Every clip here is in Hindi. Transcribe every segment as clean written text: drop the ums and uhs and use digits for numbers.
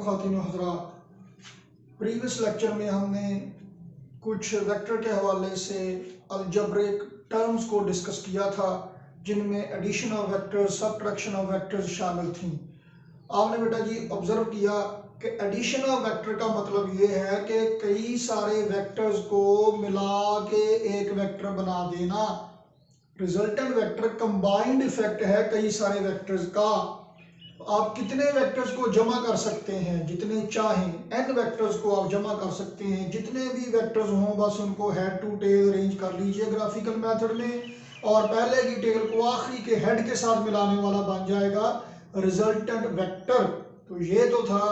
ख़वातीन हज़रात, प्रीवियस लेक्चर में हमने कुछ वेक्टर के हवाले से अलजेब्रिक टर्म्स को डिस्कस किया था, जिनमें addition of vectors, subtraction of vectors शामिल थी। आपने बेटा जी ऑब्जर्व किया कि एडिशन ऑफ वेक्टर का मतलब ये है कि कई सारे वेक्टर्स को मिला के एक वेक्टर बना देना। रिजल्टेंट वेक्टर कंबाइंड इफेक्ट है कई सारे वेक्टर्स का। आप कितने वेक्टर्स को जमा कर सकते हैं, जितने चाहें, n वेक्टर्स को आप जमा कर सकते हैं। जितने भी वेक्टर्स हों बस उनको हेड टू टेल अरेंज कर लीजिए ग्राफिकल मेथड में, और पहले की टेल को आखिरी के हेड के साथ मिलाने वाला बन जाएगा रिजल्टेंट वेक्टर। तो ये तो था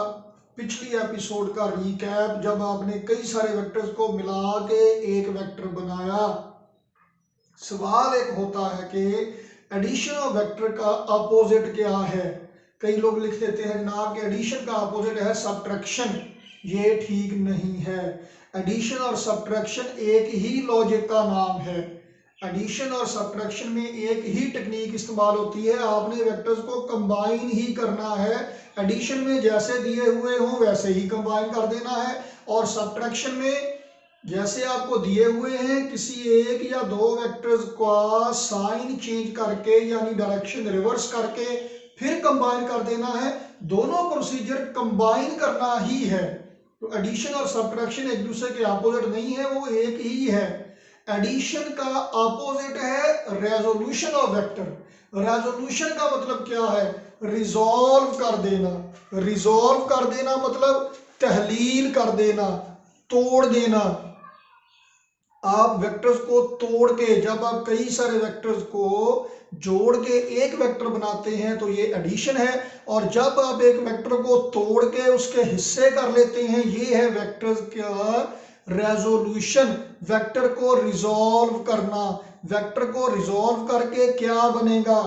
पिछली एपिसोड का रिकैप, जब आपने कई सारे वेक्टर्स को मिला के एक वेक्टर बनाया। सवाल एक होता है कि एडिशन ऑफ वेक्टर का अपोजिट क्या है। कई लोग लिख देते हैं जनाब कि एडिशन का अपोजिट है सब्ट्रैक्शन। ये ठीक नहीं है। एडिशन और सब्ट्रैक्शन एक ही लॉजिक का नाम है। एडिशन और सब्ट्रैक्शन में एक ही टेक्निक इस्तेमाल होती है। आपने वेक्टर्स को कंबाइन ही करना है। एडिशन में जैसे दिए हुए हों वैसे ही कंबाइन कर देना है, और सब्ट्रैक्शन में जैसे आपको दिए हुए हैं किसी एक या दो वेक्टर्स का साइन चेंज करके यानी डायरेक्शन रिवर्स करके फिर कंबाइन कर देना है। दोनों प्रोसीजर कंबाइन करना ही है। तो एडिशन और सब्ट्रैक्शन एक दूसरे के अपोजिट नहीं है, वो एक ही है। एडिशन का अपोजिट है रेजोल्यूशन ऑफ वेक्टर। रेजोल्यूशन का मतलब क्या है? रिजॉल्व कर देना। रिजॉल्व कर देना मतलब तहलील कर देना, तोड़ देना। आप वेक्टर्स को तोड़ के, जब आप कई सारे वेक्टर्स को जोड़ के एक वेक्टर बनाते हैं तो ये एडिशन है, और जब आप एक वेक्टर को तोड़ के उसके हिस्से कर लेते हैं ये है वेक्टर्स का रेजोल्यूशन। वेक्टर को रिजॉल्व करना। वेक्टर को रिजॉल्व करके क्या बनेगा?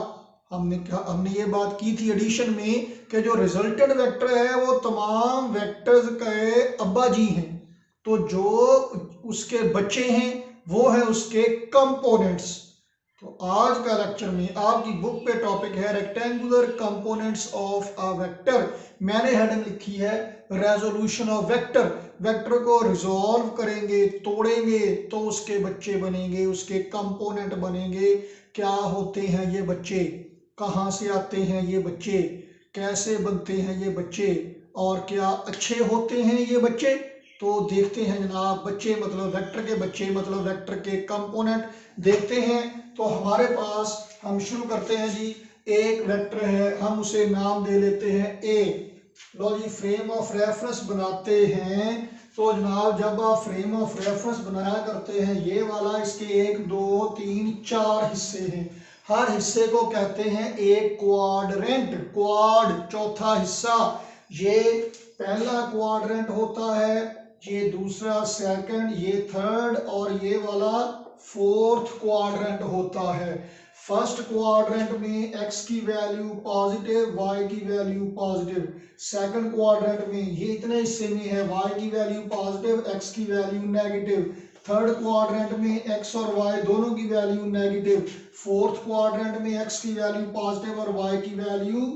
हमने ये बात की थी एडिशन में कि जो रिजल्टेंट वेक्टर है वो तमाम वेक्टर्स के अब्बा जी हैं, तो जो उसके बच्चे हैं वो है उसके कंपोनेंट्स। तो आज का लेक्चर में आपकी बुक पे टॉपिक है rectangular components of a vector. मैंने हेडिंग लिखी है रेजोल्यूशन ऑफ वेक्टर। वेक्टर को रिजॉल्व करेंगे, तोड़ेंगे तो उसके बच्चे बनेंगे, उसके कंपोनेंट बनेंगे। क्या होते हैं ये बच्चे, कहाँ से आते हैं ये बच्चे, कैसे बनते हैं ये बच्चे, और क्या अच्छे होते हैं ये बच्चे। तो देखते हैं जनाब, बच्चे मतलब वेक्टर के बच्चे मतलब वेक्टर के कंपोनेंट देखते हैं। तो हमारे पास हम शुरू करते हैं जी। एक वेक्टर है, हम उसे नाम दे लेते हैं ए। लो जी, फ्रेम ऑफ रेफरेंस बनाते हैं। तो जनाब जब आप फ्रेम ऑफ रेफरेंस बनाया करते हैं ये वाला, इसके 1 2 3 4 हिस्से हैं। हर हिस्से को कहते हैं एक क्वाड्रेंट। क्वाड चौथा हिस्सा, ये पहला क्वाड्रेंट होता है, ये दूसरा सेकंड, ये थर्ड, और ये वाला फोर्थ क्वाड्रेंट होता है। फर्स्ट क्वाड्रेंट में x की वैल्यू पॉजिटिव, y की वैल्यू पॉजिटिव। सेकंड क्वाड्रेंट में ये इतने हिस्से में है, y की वैल्यू पॉजिटिव, x की वैल्यू नेगेटिव। थर्ड क्वाड्रेंट में x और y दोनों की वैल्यू नेगेटिव। फोर्थ क्वाड्रेंट में x की वैल्यू पॉजिटिव और y की वैल्यू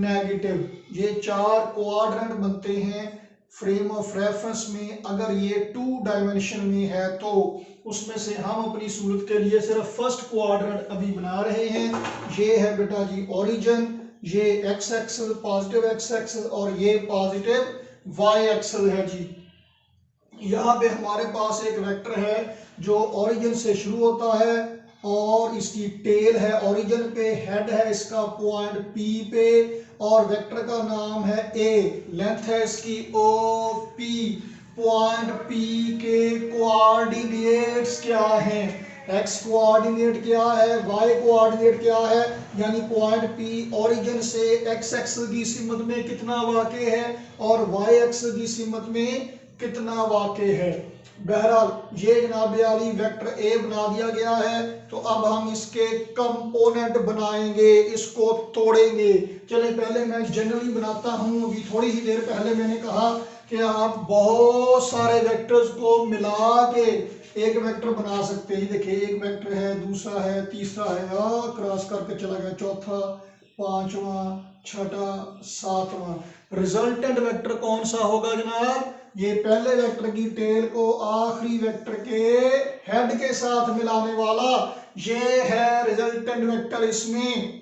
नेगेटिव। ये 4 क्वाड्रेंट बनते हैं फ्रेम ऑफ रेफरेंस में। अगर ये 2 डायमेंशन में है तो उसमें से हम अपनी सूरत के लिए सिर्फ फर्स्ट क्वाड्रेंट अभी बना रहे हैं। ये है बेटा जी ओरिजिन, ये x axis positive x axis और ये पॉजिटिव वाई एक्सिस है जी। यहाँ पे हमारे पास एक वेक्टर है जो ओरिजिन से शुरू होता है और इसकी टेल है ओरिजिन पे, हेड है इसका पॉइंट P पे, और वेक्टर का नाम है A, लेंथ है इसकी OP। पॉइंट P के कोऑर्डिनेट्स क्या हैं? x कोऑर्डिनेट क्या है, y कोऑर्डिनेट क्या है, यानी पॉइंट P ओरिजिन से x एक्सिस की सिमत में कितना वाक़े है और y एक्सिस की सिमत में कितना वाक़े है। बहरहाल ये जनाब आली वेक्टर ए बना दिया गया है। तो अब हम इसके कंपोनेंट बनाएंगे, इसको तोड़ेंगे। चले पहले मैं जनरली बनाता हूँ। अभी थोड़ी ही देर पहले मैंने कहा कि आप बहुत सारे वेक्टर्स को मिला के एक वेक्टर बना सकते हैं। देखिए एक वेक्टर है, दूसरा है, तीसरा है, क्रॉस करके चला गया, चौथा, पांचवा, छठा, सातवां। रिजल्टेंट वेक्टर कौन सा होगा जनाब? ये पहले वेक्टर की टेल को आखिरी वेक्टर के हेड के साथ मिलाने वाला, ये है रिजल्टेंट वेक्टर इसमें।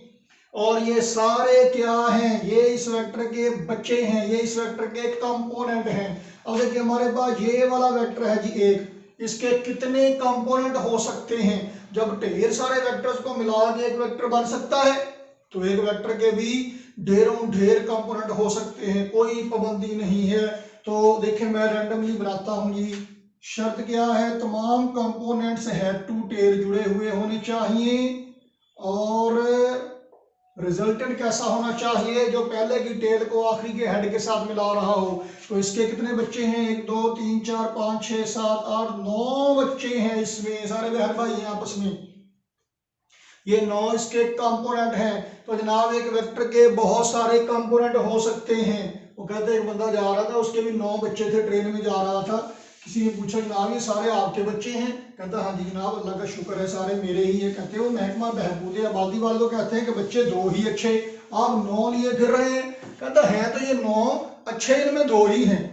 और ये सारे क्या हैं? ये इस वेक्टर के बच्चे हैं, ये इस वेक्टर के कंपोनेंट हैं। अब देखिए हमारे पास ये वाला वेक्टर है जी एक, इसके कितने कंपोनेंट हो सकते हैं? जब ढेर सारे वेक्टर्स को मिला के एक वेक्टर बन सकता है, तो एक वेक्टर के भी ढेरों ढेर कंपोनेंट हो सकते हैं, कोई पाबंदी नहीं है। तो देखिए मैं रैंडमली बनाता हूं जी। शर्त क्या है? तमाम कंपोनेंट्स हेड टू टेल जुड़े हुए होने चाहिए, और रिजल्टेंट कैसा होना चाहिए? जो पहले की टेल को आखिरी के हेड के साथ मिला रहा हो। तो इसके कितने बच्चे हैं? 1 2 3 4 5 6 7 8 9 बच्चे हैं इसमें, सारे बहन भाई हैं आपस में, ये 9 इसके कंपोनेंट हैं। तो जनाब एक वेक्टर के बहुत सारे कंपोनेंट हो सकते हैं। वो कहते एक बंदा जा रहा था, उसके भी 9 बच्चे थे, ट्रेन में जा रहा था, किसी ने पूछा जनाब ये सारे आपके बच्चे हैं? कहता हाँ जी जनाब अल्लाह का शुक्र है सारे मेरे ही है। कहते वो महकमा बहबूद आबादी वाले तो कहते हैं कि बच्चे 2 ही अच्छे, आप 9 लिए फिर रहे हैं। कहता है तो ये 9 अच्छे, इनमें 2 ही हैं।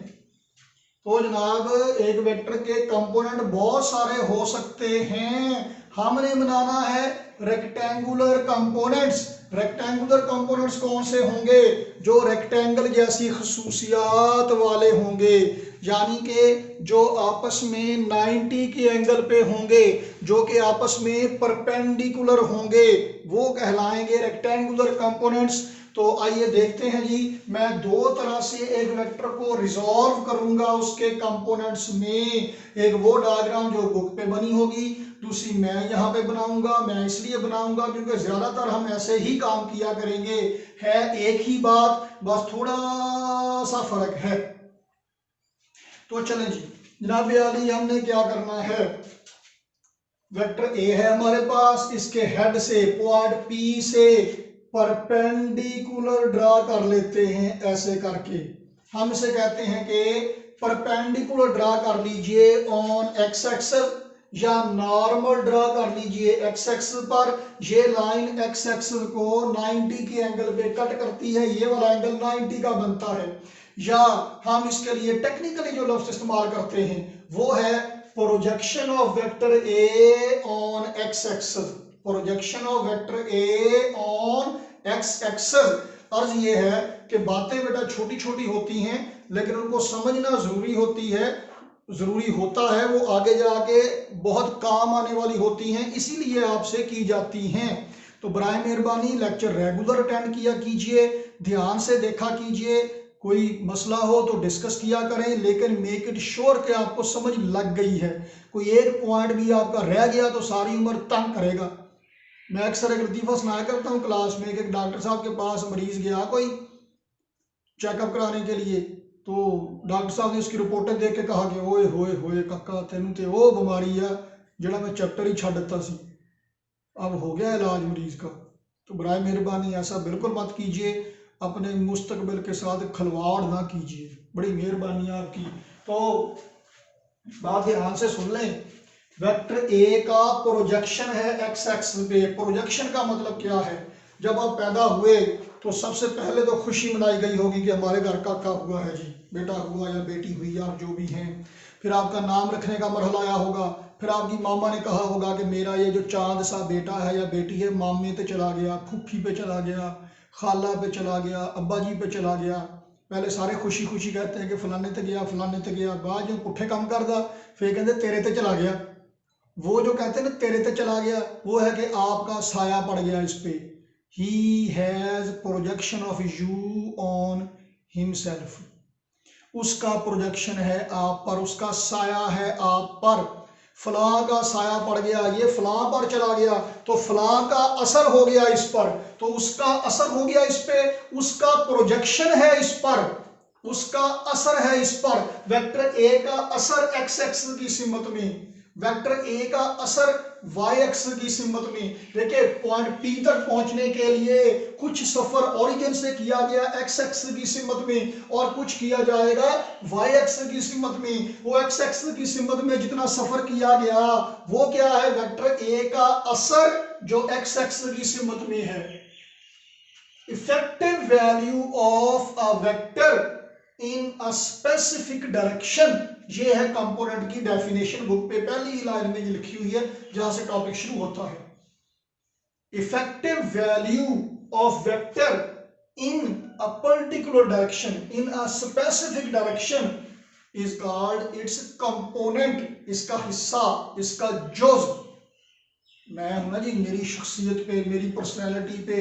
तो जनाब एक वेक्टर के कंपोनेंट बहुत सारे हो सकते हैं, हमने बनाना है रेक्टेंगुलर कंपोनेंट्स। रेक्टेंगुलर कंपोनेंट्स कौन से होंगे? जो रेक्टेंगल जैसी खसूसियात वाले होंगे, यानी कि जो आपस में 90 के एंगल पे होंगे, जो कि आपस में परपेंडिकुलर होंगे, वो कहलाएंगे रेक्टेंगुलर कंपोनेंट्स। तो आइए देखते हैं जी, मैं 2 तरह से एक वेक्टर को रिजॉल्व करूंगा उसके कंपोनेंट्स में। एक वो डायग्राम जो बुक पे बनी होगी, दूसरी मैं यहाँ पे बनाऊंगा। मैं इसलिए बनाऊंगा क्योंकि ज्यादातर हम ऐसे ही काम किया करेंगे, है एक ही बात, बस थोड़ा सा फर्क है। तो चलें जी जनाब अली, हमने क्या करना है? वेक्टर ए है हमारे पास, इसके हेड से पॉइंट पी से परपेंडिकुलर ड्रा कर लेते हैं। ऐसे करके हम इसे कहते हैं कि परपेंडिकुलर ड्रा कर लीजिए ऑन एक्स एक्सिस, या नॉर्मल ड्रा कर लीजिए एक्स एक्सिस पर। ये लाइन एक्स एक्सिस को 90 के एंगल पे कट करती है, ये वाला एंगल 90 का बनता है। या हम इसके लिए टेक्निकली जो लफ्ज इस्तेमाल करते हैं वो है projection of vector A on x axis. Projection of vector A on x axis. अर्ज ये है कि बातें बेटा छोटी छोटी होती हैं, लेकिन उनको समझना जरूरी होती है, जरूरी होता है, वो आगे जाके बहुत काम आने वाली होती हैं, इसीलिए आपसे की जाती हैं। तो बराए मेहरबानी लेक्चर रेगुलर अटेंड किया कीजिए, ध्यान से देखा कीजिए, कोई मसला हो तो डिस्कस किया करें, लेकिन मेक इट श्योर कि आपको समझ लग गई है। कोई एक पॉइंट भी आपका रह गया तो सारी उम्र तंग करेगा। मैं अक्सर एक लतीफ़ा सुनाया करता हूँ क्लास में, एक डॉक्टर साहब के पास मरीज गया कोई चेकअप कराने के लिए, तो डॉक्टर साहब ने उसकी रिपोर्टें देख के कहा कि ओए होए होए काका तेनू ते वो बीमारी है जिहड़ा मैं चैप्टर ही छड्ड दित्ता सी, अब हो गया इलाज मरीज का। तो बराए मेहरबानी ऐसा बिल्कुल मत कीजिए, अपने मुस्तकबिल के साथ खिलवाड़ ना कीजिए, बड़ी मेहरबानी आपकी। तो बात ध्यान से सुन लें, वेक्टर ए का प्रोजेक्शन है एक्स एक्सिस पे। प्रोजेक्शन का मतलब क्या है? जब आप पैदा हुए तो सबसे पहले तो खुशी मनाई गई होगी कि हमारे घर काका हुआ है जी, बेटा हुआ या बेटी हुई या जो भी हैं। फिर आपका नाम रखने का मरहला आया होगा, फिर आपकी मामा ने कहा होगा कि मेरा ये जो चांद सा बेटा है या बेटी है मामे पे चला गया, फूफी पे चला गया, खाला पे चला गया, अब्बा जी पे चला गया। पहले सारे खुशी खुशी कहते हैं कि फलाने ते गया फलाने ते गया, बाद जो पुट्ठे काम करदा फिर कहते तेरे ते चला गया। वो जो कहते हैं ना तेरे ते चला गया, वो है कि आपका साया पड़ गया इस पे। He has projection of you on himself, उसका प्रोजेक्शन है आप पर, उसका साया है आप पर। फलां का साया पड़ गया, ये फलां पर चला गया तो फलां का असर हो गया इस पर, तो उसका असर हो गया इस पे, उसका प्रोजेक्शन है इस पर, उसका असर है इस पर। वेक्टर ए का असर एक्स एक्सिस की सिमत में, वेक्टर ए का असर वाई एक्सिस की सिमत में। देखिए पॉइंट पी तक पहुंचने के लिए कुछ सफर ओरिजिन से किया गया एक्स एक्सिस की सिमत में, और कुछ किया जाएगा वाई एक्सिस की सिमत में। वो एक्स एक्सिस की सिमत में जितना सफर किया गया वो क्या है? वेक्टर ए का असर जो एक्स एक्सिस की सिमत में है। Effective value of a vector in a specific direction, ये है कंपोनेंट की डेफिनेशन। बुक पे पहली लाइन में ये लिखी हुई है जहां से टॉपिक शुरू होता है। Effective value of vector in a particular direction, in a specific direction is called its component, इसका हिस्सा, इसका जुज़। मैं हूं ना जी, मेरी शख्सियत पे, मेरी पर्सनैलिटी पे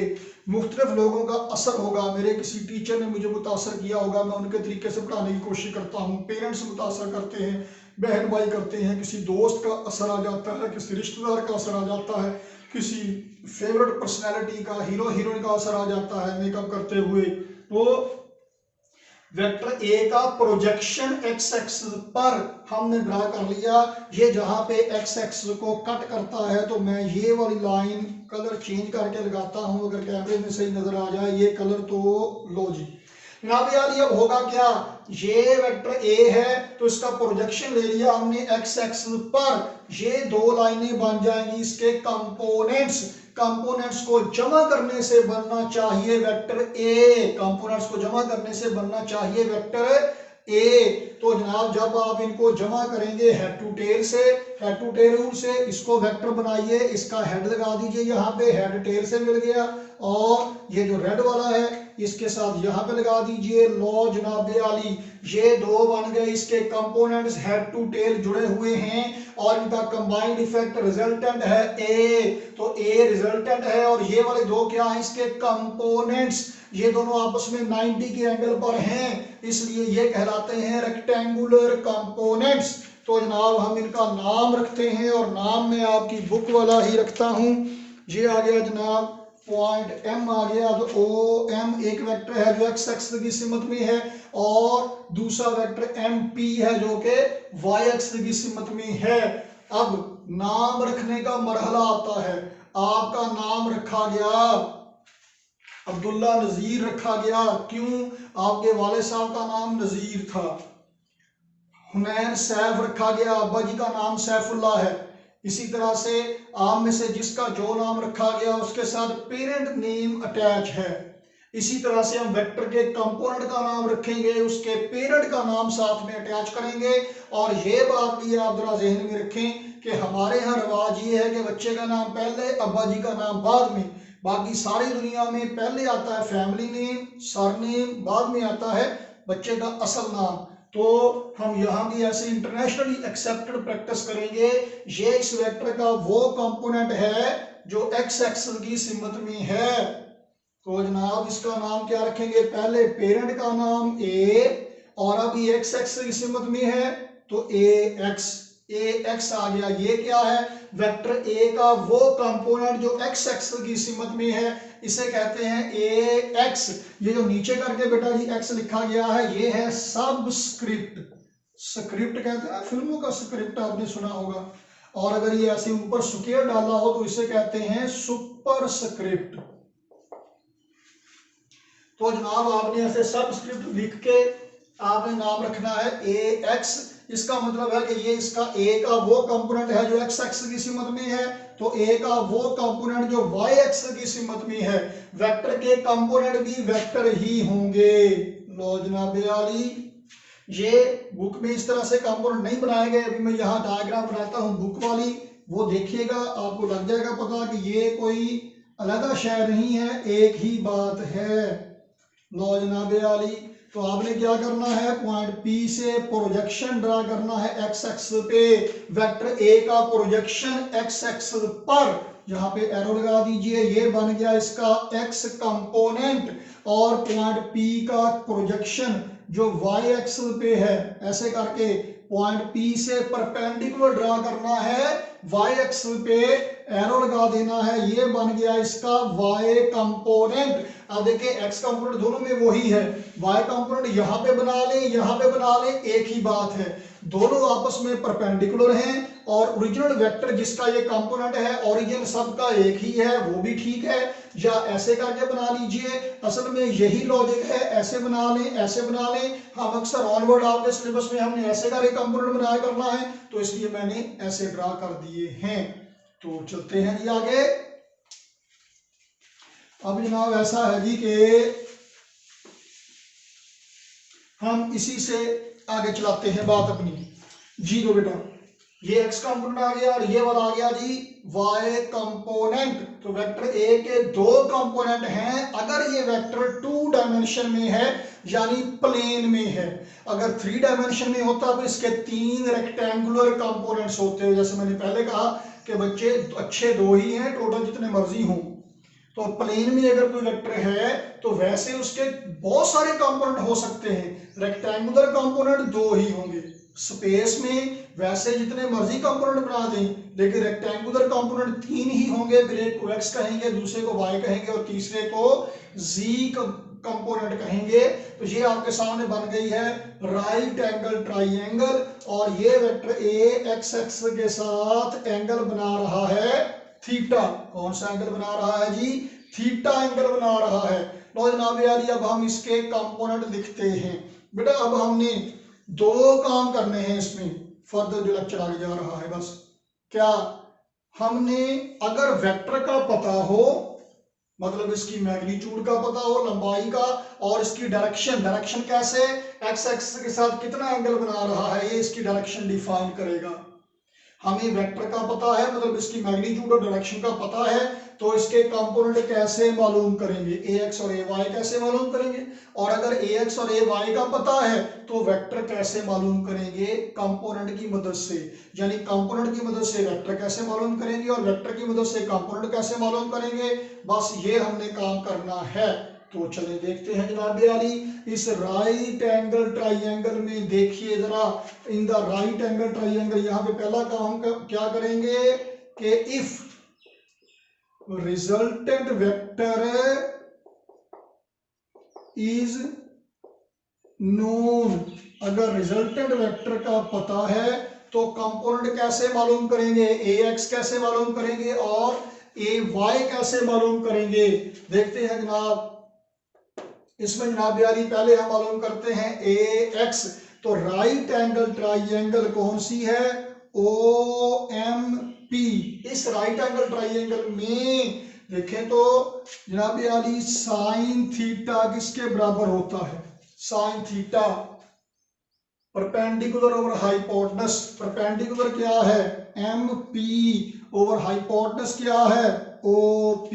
मुख्तलिफ लोगों का असर होगा। मेरे किसी टीचर ने मुझे मुतासर किया होगा, मैं उनके तरीके से पढ़ाने की कोशिश करता हूँ। पेरेंट्स मुतासर करते हैं, बहन भाई करते हैं, किसी दोस्त का असर आ जाता है, किसी रिश्तेदार का असर आ जाता है, किसी फेवरेट पर्सनैलिटी का, हीरो हीरोइन का असर आ जाता है मेकअप करते हुए। तो वेक्टर ए का प्रोजेक्शन एक्स एक्सिस पर हमने ड्रा कर लिया। ये जहां पे एक्स एक्सिस को कट करता है तो मैं ये वाली लाइन कलर चेंज करके लगाता हूं, अगर कैमरे में सही नजर आ जाए ये कलर। तो लो जी जनाब यार, ये अब होगा क्या, ये वेक्टर ए है तो इसका प्रोजेक्शन ले लिया हमने एक्स एक्सिस पर। ये दो लाइनें बन जाएंगी इसके कंपोनेंट्स। कंपोनेंट्स को जमा करने से बनना चाहिए वेक्टर ए, कंपोनेंट्स को जमा करने से बनना चाहिए वेक्टर ए। तो जनाब जब आप इनको जमा करेंगे हेड टू टेल से, हेड टू टेल रूल से इसको वेक्टर बनाइए, इसका हेड लगा दीजिए, यहाँ पे हेड टेल से मिल गया, और ये जो रेड वाला है इसके साथ यहाँ पे लगा दीजिए। लो जनाबे आली, ये दो बन गए इसके कंपोनेंट्स, हेड टू टेल जुड़े हुए हैं और इनका कंबाइंड इफेक्ट रिजल्टेंट है ए। तो ए रिजल्टेंट है और ये वाले दो क्या है इसके कंपोनेंट्स। ये दोनों आपस में 90 के एंगल पर हैं, इसलिए ये कहलाते हैं रेक्टेंगुलर कंपोनेंट्स। तो जनाब हम इनका नाम रखते हैं और नाम मैं आपकी बुक वाला ही रखता हूं। ये आ गया जनाब पॉइंट एम आ गया। तो ओ एम एक वेक्टर है जो एक्स एक्सिस की सिमत में है, और दूसरा वेक्टर एम पी है जो कि वाई एक्सिस की सिमत में है। अब नाम रखने का मरहला आता है। आपका नाम रखा गया अब्दुल्ला नजीर रखा गया, क्यों, आपके वाले साहब का नाम नजीर था। हुनैन सैफ रखा गया, अब्बा जी का नाम सैफुल्ला है। इसी तरह से आप में से जिसका जो नाम रखा गया उसके साथ पेरेंट नेम अटैच है। इसी तरह से हम वेक्टर के कंपोनेंट का नाम रखेंगे, उसके पेरेंट का नाम साथ में अटैच करेंगे। और ये बात भी आप जरा जहन में रखें कि हमारे यहाँ रवाज ये है कि बच्चे का नाम पहले, अब्बा जी का नाम बाद में। बाकी सारी दुनिया में पहले आता है फैमिली नेम, सरनेम, बाद में आता है बच्चे का असल नाम। तो हम यहाँ भी ऐसे इंटरनेशनली एक्सेप्टेड प्रैक्टिस करेंगे। ये इस वेक्टर का वो कंपोनेंट है जो एक्स एक्सिस की सिमत में है। तो जनाब इसका नाम क्या रखेंगे, पहले पेरेंट का नाम ए, और अब ये एक्स एक्सिस की सिमत में है तो ए एक्स आ गया। ये क्या है, वेक्टर ए का वो कंपोनेंट जो एक्स एक्सिस की सिमत में है, इसे कहते हैं ए एक्स। ये जो नीचे करके बेटा जी एक्स लिखा गया है ये है सबस्क्रिप्ट। स्क्रिप्ट कहते हैं फिल्मों का स्क्रिप्ट, आपने सुना होगा। और अगर ये ऐसे ऊपर स्क्वायर डाला हो तो इसे कहते हैं सुपर स्क्रिप्ट। तो जनाब आपने ऐसे सबस्क्रिप्ट लिख के आपने नाम रखना है ए एक्स। इसका मतलब है कि ये इसका ए का वो कंपोनेंट है जो एक्स एक्सिस की सिमत में है, तो ए का वो कंपोनेंट जो वाई एक्सिस की सिमत में है। वेक्टर के कंपोनेंट भी वेक्टर ही होंगे। लो जनाब आली, ये बुक में इस तरह से कंपोनेंट नहीं बनाए गए। अभी मैं यहाँ डायग्राम बनाता हूँ बुक वाली, वो देखिएगा आपको लग जाएगा पता कि ये कोई अलग शय नहीं है, एक ही बात है। लो जनाब आली, तो आपने क्या करना है, पॉइंट पी से प्रोजेक्शन ड्रा करना है एक्स एक्सिस पे। वेक्टर ए का प्रोजेक्शन एक्स एक्सिस पर, यहाँ पे एरो लगा दीजिए, ये बन गया इसका एक्स कंपोनेंट। और पॉइंट पी का प्रोजेक्शन जो वाई एक्सिस पे है, ऐसे करके पॉइंट पी से परपेंडिकुलर ड्रा करना है, वाई एक्सिस पे एरो लगा देना है, ये बन गया इसका वाई कंपोनेंट। अब देखिए एक्स कंपोनेंट दोनों में वही है, वाई कंपोनेंट यहाँ पे बना ले, यहाँ पे बना ले, एक ही बात है, दोनों आपस में परपेंडिकुलर हैं। और ओरिजिनल वेक्टर जिसका ये कंपोनेंट है, ओरिजिन सबका एक ही है, वो भी ठीक है। या ऐसे करके बना लीजिए, असल में यही लॉजिक है, ऐसे बना लें, ऐसे बना लें। हम अक्सर ऑनवर्ड आपके सिलेबस में हमने ऐसे का एक कंपोनेंट बनाया करना है, तो इसलिए मैंने ऐसे ड्रा कर दिए हैं। तो चलते हैं जी आगे। अब जनाब ऐसा है जी कि हम इसी से आगे चलाते हैं बात अपनी। जी दो बेटा, ये x कंपोनेंट आ गया और ये वाला आ गया जी y कंपोनेंट। तो वेक्टर ए के दो कंपोनेंट हैं अगर ये वेक्टर 2 डायमेंशन में है यानी प्लेन में है। अगर 3 डायमेंशन में होता तो इसके 3 रेक्टेंगुलर कंपोनेंट्स होते हैं। जैसे मैंने पहले कहा कि बच्चे अच्छे 2 ही हैं, टोटल जितने मर्जी हों। तो प्लेन में अगर कोई वेक्टर है तो वैसे उसके बहुत सारे कंपोनेंट हो सकते हैं, रेक्टेंगुलर कंपोनेंट 2 ही होंगे। स्पेस में वैसे जितने मर्जी कंपोनेंट बना दें, लेकिन रेक्टेंगुलर कंपोनेंट 3 ही होंगे। फिर एक को x कहेंगे, दूसरे को y कहेंगे और तीसरे को z कंपोनेंट कहेंगे। तो ये आपके सामने बन गई है राइट एंगल ट्राइंगल, और ये वेक्टर a x एक्स के साथ एंगल बना रहा है थीटा। कौन सा एंगल बना रहा है जी? थीटा एंगल बना रहा है। लो जनाब यारी, अब हम इसके कंपोनेंट लिखते हैं। बेटा अब हमने 2 काम करने हैं इसमें, फर्दर जो लेक्चर आगे जा रहा है। बस क्या हमने अगर वेक्टर का पता हो, मतलब इसकी मैग्नीट्यूड का पता हो, लंबाई का, और इसकी डायरेक्शन कैसे एक्स एक्सिस के साथ कितना एंगल बना रहा है, ये इसकी डायरेक्शन डिफाइन करेगा। हमें वेक्टर का पता है, मतलब इसकी मैग्नीट्यूड और डायरेक्शन का पता है, तो इसके कंपोनेंट कैसे मालूम करेंगे, ax और ay कैसे मालूम करेंगे। और अगर ax और ay का पता है तो वेक्टर कैसे मालूम करेंगे, कंपोनेंट की मदद से। यानी कंपोनेंट की मदद से वेक्टर कैसे मालूम करेंगे और वेक्टर की मदद से कंपोनेंट कैसे मालूम करेंगे। बस ये हमने काम करना है। तो चले देखते हैं जनाब अली, इस राइट एंगल ट्राइंगल में देखिए जरा, in the right angle triangle, यहाँ पे पहला काम क्या करेंगे कि if resultant vector is known, अगर रिजल्टेंट वेक्टर का पता है तो कंपोनेंट कैसे मालूम करेंगे, ax कैसे मालूम करेंगे और ay कैसे मालूम करेंगे। देखते हैं जनाब, इसमें जनाब यारी पहले हम मालूम करते हैं ax। तो राइट एंगल ट्राइंगल कौन सी है, OMP। इस राइट एंगल ट्राइंगल में देखें तो जनाब यारी साइन थीटा किसके बराबर होता है, sine theta perpendicular over hypotenuse. Perpendicular क्या है, MP ओवर हाइपोटेनस क्या है, OP।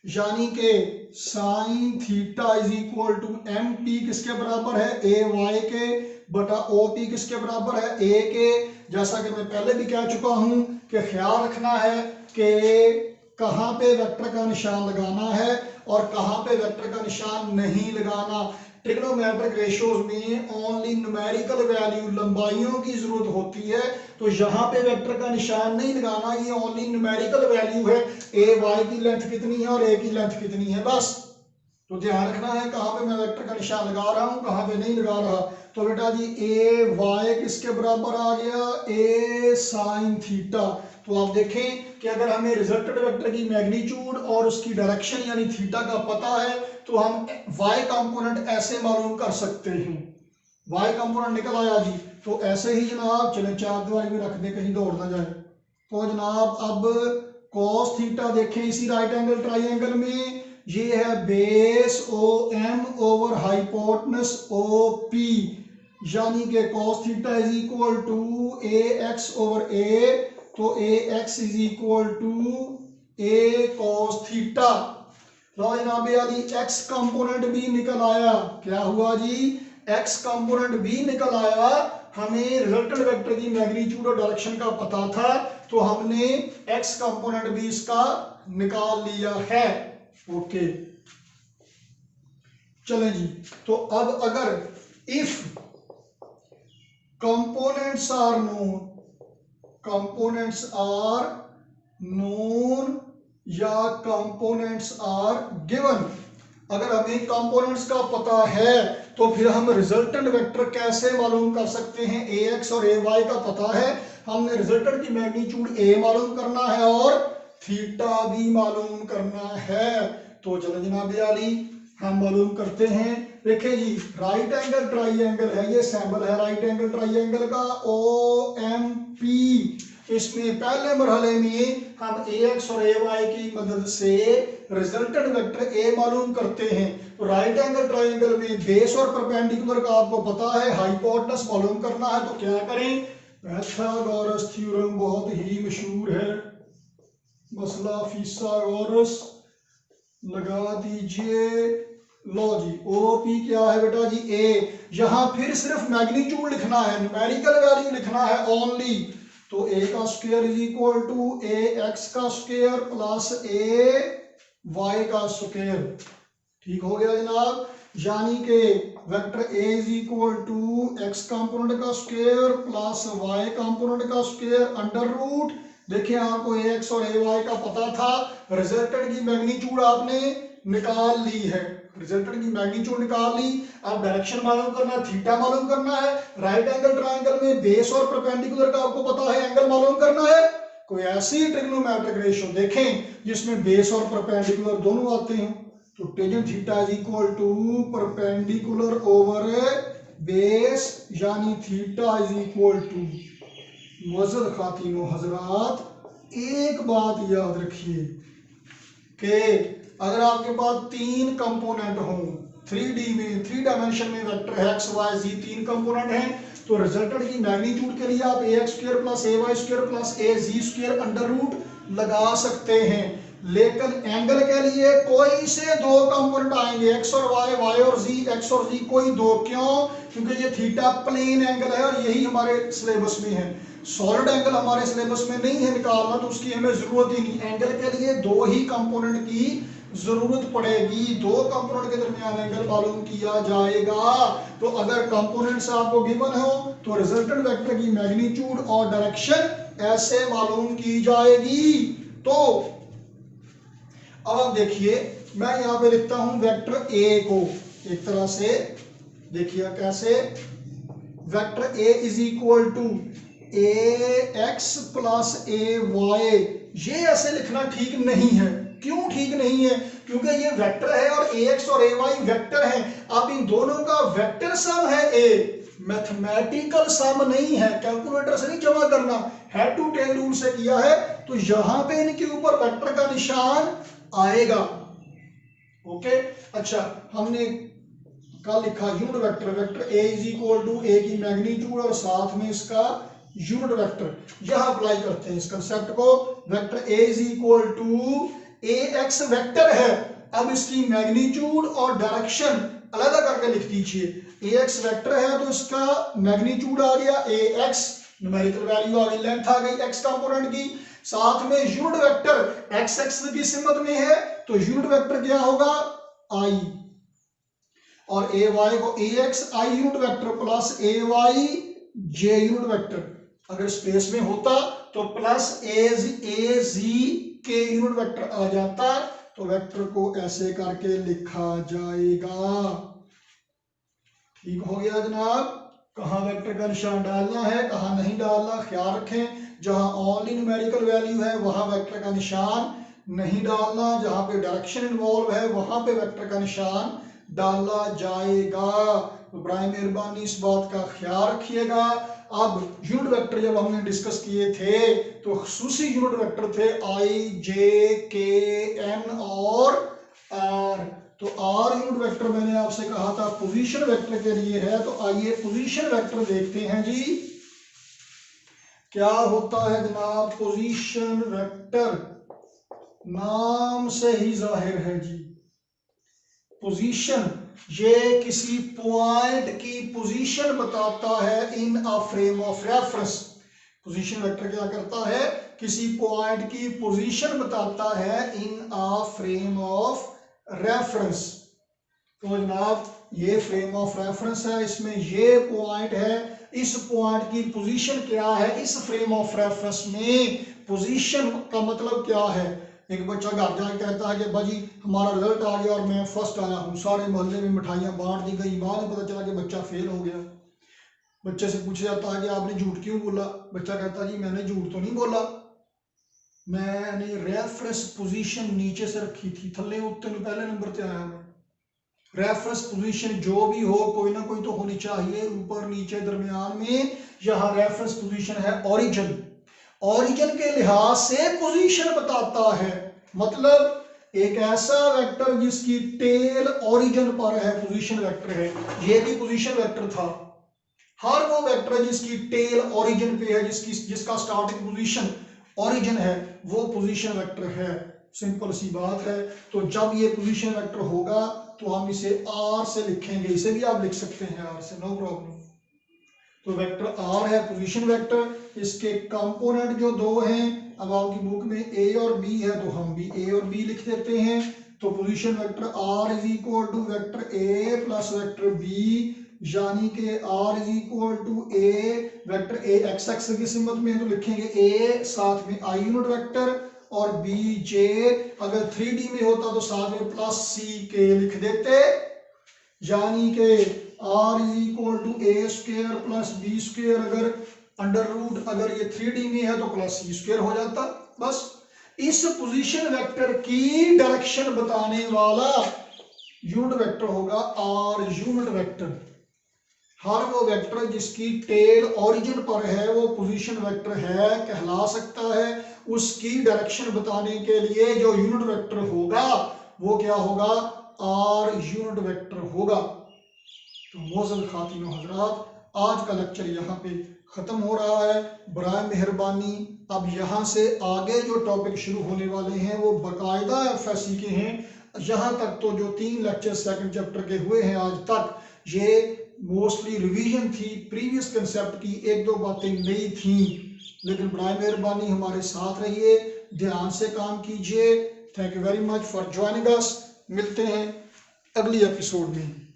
यानी कि sine theta is equal to MP किसके बराबर है, AY के, बटा OP किसके बराबर है, A के। जैसा कि मैं पहले भी कह चुका हूं कि ख्याल रखना है कि कहां पे वेक्टर का निशान लगाना है और कहां पे वेक्टर का निशान नहीं लगाना। ट्रिग्नोमेट्रिक रेशियोज में ओनली न्यूमेरिकल वैल्यू, लंबाइयों की जरूरत होती है, तो यहाँ पे वेक्टर का निशान नहीं लगाना, ये ओनली न्यूमेरिकल वैल्यू है, AY की लेंथ कितनी है और A की लेंथ कितनी है, बस। तो ध्यान रखना है कहाँ पे मैं वेक्टर का निशान लगा रहा हूँ, कहाँ पे नहीं लगा रहा। तो बेटा जी AY किसके बराबर आ गया, A साइन थीटा। तो आप देखें कि अगर हमें रिजल्टेंट वेक्टर की मैग्नीट्यूड और उसकी डायरेक्शन यानी थीटा का पता है तो हम y कंपोनेंट ऐसे मालूम कर सकते हैं। y कंपोनेंट निकल आया जी। तो ऐसे ही जनाब चले चार दीवारी में रख दे कहीं दौड़ ना जाए। तो जनाब अब cos थीटा देखें इसी राइट एंगल ट्राइंगल में, ये है base OM over hypotenuse OP। यानी कि cos theta is equal to AX over A, तो AX is equal to A cos theta. लो जनाब अली x कंपोनेंट भी निकल आया, क्या हुआ जी, x कंपोनेंट भी निकल आया। हमें रिजल्टेंट वेक्टर की मैग्नीट्यूड और डायरेक्शन का पता था, तो हमने x कंपोनेंट भी इसका निकाल लिया है। ओके चलें जी। तो अब अगर if components are known, components are known या कंपोनेंट्स आर गिवन, अगर हमें कंपोनेंट्स का पता है तो फिर हम रिजल्टेंट वेक्टर कैसे मालूम कर सकते हैं। AX और AY का पता है, हमने रिजल्टेंट की मैग्नीट्यूड A मालूम करना है और थीटा भी मालूम करना है। तो चलो जनाब अली हम मालूम करते हैं। देखिए जी राइट एंगल ट्राइंगल है, ये सैंपल है राइट एंगल ट्राइंगल का OMP। इसमें पहले मरहले में हम ax और ay की मदद से रिजल्टेंट वेक्टर a मालूम करते हैं। तो राइट एंगल ट्रायंगल में बेस और परपेंडिकुलर का आपको पता है, हाइपोटेनस मालूम करना है। तो क्या करें, पाइथागोरस थ्योरम बहुत ही मशहूर है, मसला फिसागोरस लगा दीजिए। लो जी, OP क्या है बेटा जी, A। यहां फिर सिर्फ मैग्नीट्यूड लिखना है, न्यूमेरिकल वैल्यू लिखना है ओनली। तो a का square is equal to ax का स्क्वायर प्लस ay का स्क्वायर। ठीक हो गया जनाब, यानी कि vector a is equal to x component का स्क्वायर प्लस y कंपोनेंट का स्क्वायर अंडर रूट। देखिए आपको ax और ay का पता था, रिजल्टेंट की मैग्नीट्यूड आपने निकाल ली है, रिजल्टेंट की मैग्नीट्यूड निकाल ली। अब डायरेक्शन मालूम करना है, थीटा मालूम करना है। राइट एंगल ट्रायंगल में बेस और परपेंडिकुलर का आपको पता है, एंगल मालूम करना है। कोई ऐसी ट्रिग्नोमेट्रिक रेशियो देखें जिसमें बेस और परपेंडिकुलर दोनों आते हैं। तो tangent theta is equal to perpendicular over base, यानी थीटा इज इक्वल टू। मुअज़्ज़ज़ खातिनो हजरात, एक बात याद रखिए कि अगर आपके पास तीन कंपोनेंट हों 3D में, 3 डायमेंशन में वेक्टर है एक्स वाई जी, तीन कंपोनेंट हैं, तो रिजल्टेंट की मैग्नीट्यूड के लिए आप ax square plus ay square plus az square under root लगा सकते हैं। लेकिन एंगल के लिए कोई से दो कंपोनेंट आएंगे, x और y और z, x और z कोई दो। क्यों? क्योंकि ये थीटा प्लेन एंगल है और यही हमारे सिलेबस में है। सॉलिड एंगल हमारे सिलेबस में नहीं है निकालना, तो उसकी हमें जरूरत ही नहीं। एंगल के लिए दो ही कंपोनेंट की जरूरत पड़ेगी, दो कंपोनेंट के दरमियान एंगल मालूम किया जाएगा। तो अगर कंपोनेंट्स आपको गिवन हो तो रिजल्टेंट वेक्टर की मैग्नीट्यूड और डायरेक्शन ऐसे मालूम की जाएगी। तो अब देखिए, मैं यहां पे लिखता हूं वेक्टर ए को एक तरह से, देखिए कैसे, vector a is equal to ax plus ay। ये ऐसे लिखना ठीक नहीं है। क्यों ठीक नहीं है? क्योंकि ये वेक्टर है और ax और ay वेक्टर है। अब इन दोनों का वेक्टर सम है a, मैथमेटिकल सम नहीं है, कैलकुलेटर से नहीं जमा करना, हेड टू टेल रूल से किया है। तो यहां पे इनके ऊपर वेक्टर का निशान आएगा। ओके, अच्छा, हमने कल लिखा unit vector, vector a is equal to a की मैग्नीट्यूड और साथ में इसका यूनिट वेक्टर। यहां अप्लाई करते हैं इस कंसेप्ट को। Vector a is equal to ax vector है, अब इसकी मैग्नीट्यूड और डायरेक्शन अलग करके लिख दीजिए। ax वेक्टर है तो इसका मैग्नीट्यूड आ गया ax, न्यूमेरिकल वैल्यू आ गई, लेंथ आ गई x कंपोनेंट की, साथ में यूनिट वेक्टर x एक्सिस की सिमत में है तो यूनिट वेक्टर क्या होगा i, और ay को ax i unit vector plus ay j unit vector. अगर स्पेस में होता तो plus az k unit vector आ जाता। तो वेक्टर को ऐसे करके लिखा जाएगा। ठीक हो गया जनाब, कहाँ वेक्टर का निशान डालना है, कहाँ नहीं डालना, ख्याल रखें। जहां ओनली न्यूमेरिकल वैल्यू है वहां वेक्टर का निशान नहीं डालना, जहां पे डायरेक्शन इन्वॉल्व है वहां पे वेक्टर का निशान डाला जाएगा। तो बराए मेहरबानी इस बात का ख्याल रखिएगा। अब यूनिट वेक्टर जब हमने डिस्कस किए थे तो खुसूसी यूनिट वेक्टर थे i, j, k, n और r। तो r यूनिट वेक्टर मैंने आपसे कहा था पोजीशन वेक्टर के लिए है। तो आइए पोजीशन वेक्टर देखते हैं जी, क्या होता है जनाब पोजीशन वेक्टर। नाम से ही जाहिर है जी, पोजीशन, ये किसी पॉइंट की पोजीशन बताता है in a frame of reference. Position vector क्या करता है, किसी पॉइंट की पोजीशन बताता है in a frame of reference. तो जनाब ये फ्रेम ऑफ रेफरेंस है, इसमें ये पॉइंट है, इस पॉइंट की पोजीशन क्या है इस फ्रेम ऑफ रेफरेंस में। पोजीशन का मतलब क्या है, एक बच्चा घर जाके कहता है कि बाजी हमारा रिजल्ट आ गया और मैं फर्स्ट आया हूँ, सारे मोहल्ले में मिठाइयाँ बांट दी गई, बाद में पता चला कि बच्चा फेल हो गया। बच्चे से पूछा जाता है कि आपने झूठ क्यों बोला, बच्चा कहता है जी मैंने झूठ तो नहीं बोला, मैंने रेफरेंस पोजीशन नीचे से रखी थी, थले उत्ते पहले नंबर पे आया मैं। रेफरेंस पोजीशन जो भी हो कोई ना कोई तो होनी चाहिए, ऊपर नीचे दरमियान में। यहाँ रेफरेंस पोजीशन है ओरिजिन, ओरिजिन के लिहाज से पोजीशन बताता है, मतलब एक ऐसा वेक्टर जिसकी टेल ओरिजिन पर है पोजीशन वेक्टर है। ये भी पोजीशन वेक्टर था। हर वो वेक्टर जिसकी टेल ओरिजिन पे है, जिसका स्टार्टिंग पोजीशन ओरिजिन है, वो पोजीशन वेक्टर है। सिंपल सी बात है। तो जब ये पोजीशन वेक्टर होगा तो हम इसे आर से लिखेंगे, इसे भी आप लिख सकते हैं आर से, नो प्रॉब्लम। तो वेक्टर आर है पोजीशन वेक्टर। इसके कंपोनेंट जो दो हैं, अब आपकी बुक में ए और बी है तो हम भी ए और बी लिख देते हैं। तो position vector r is equal to vector a plus vector b, यानी कि r is equal to a, vector a x x की सिमत में है तो लिखेंगे ए, साथ में आई यूनिट वेक्टर, और बी जे, अगर 3D में होता तो साथ में प्लस सी के लिख देते, यानी कि r is equal to a square plus b square, अगर अंडर रूट अगर ये 3D में है तो प्लस सी स्क्वायर हो जाता। बस इस पोजीशन वेक्टर की डायरेक्शन बताने वाला यूनिट वेक्टर होगा आर यूनिट वेक्टर। हर वो वेक्टर जिसकी टेल ओरिजिन पर है वो पोजीशन वेक्टर है कहला सकता है। उसकी डायरेक्शन बताने के लिए जो यूनिट वेक्टर होगा वो क्या होगा, आर यूनिट वेक्टर होगा। तो मोअज़्ज़ज़ ख़ातिन व हज़रात, आज का लेक्चर यहाँ पे ख़त्म हो रहा है। बराए मेहरबानी अब यहाँ से आगे जो टॉपिक शुरू होने वाले हैं वो बाकायदा एफएससी के हैं। यहाँ तक तो जो 3 लेक्चर सेकंड चैप्टर के हुए हैं आज तक, ये मोस्टली रिवीजन थी, प्रीवियस कंसेप्ट की 1-2 बातें नई थी, लेकिन बराए मेहरबानी हमारे साथ रहिए, ध्यान से काम कीजिए। Thank you very much for joining us. मिलते हैं अगली एपिसोड में।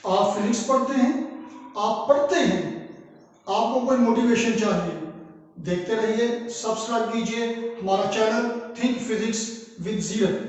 आप फिजिक्स पढ़ते हैं, आप पढ़ते हैं, आपको कोई मोटिवेशन चाहिए, देखते रहिए, सब्सक्राइब कीजिए हमारा चैनल थिंक फिजिक्स विद जीरत।